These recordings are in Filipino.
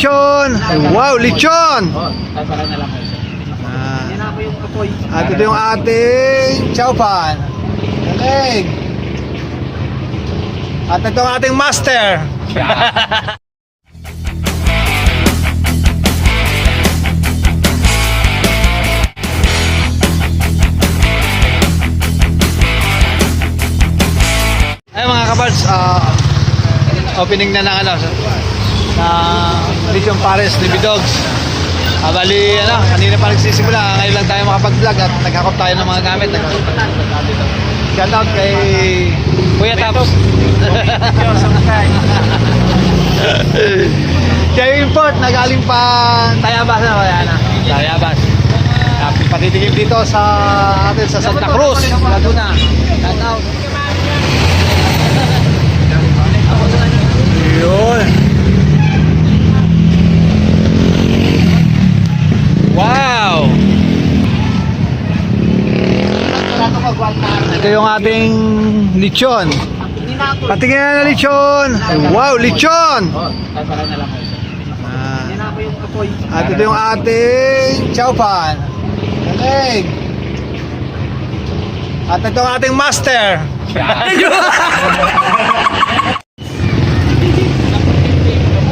Lechon! Wow, lechon! At ito yung ating chowpan. Galing! At ito ang ating master. Ay mga kabards, opening na ng ano, na Lechon Pares ni Bidogs. Bali, kanina pa nagsisimula, ngayon lang tayo makapag-vlog at nagkakop tayo ng mga gamit. Shout out kay Kuya Taps. Siya yung import na galing pa Tayabas na, kaya na. Tayabas. Patitigim dito sa atin sa Santa Cruz, Laguna. Shout out. Yun. Wow! Ito yung ating lechon. Patingin na lechon. Wow, lechon! At ito yung ating chowpan. Galing! At ito ang ating master.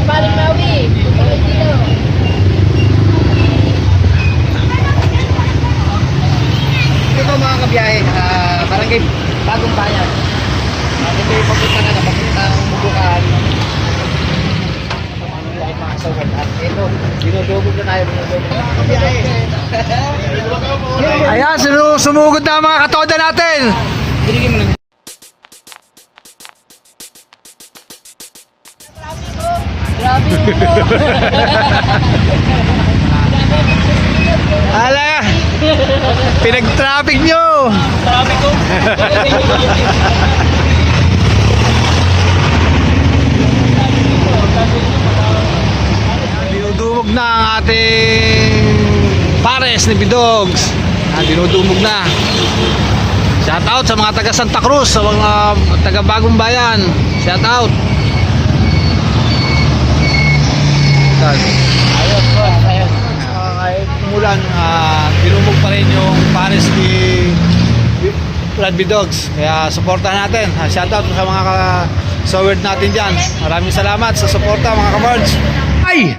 Balik Maui. Balik dito. Ito mga kabiyahe, barangay Bagong Bayan. Ito yung papunta na papuntang Bubukan. Mga sawad. At ito, dinudugod na tayo. Kabiyahe. Ayan, sumugod na ang mga katoda natin. Binigyan mo lang. Grabe mo. Ala, pinag-traffic nyo. Sabi ko. Dinudumog na ang ating pares ni Bidogs. Dinudumog na. Shout out sa mga taga Santa Cruz, sa mga taga Bagong Bayan. Shout out. Ayos po, ayos. Kahit umulan, dinumog pa rin yung pares ni Brad Bidogs. Kaya supportahan natin. Shout out sa mga saward natin dyan. Maraming salamat sa suporta mga kabards. Ay!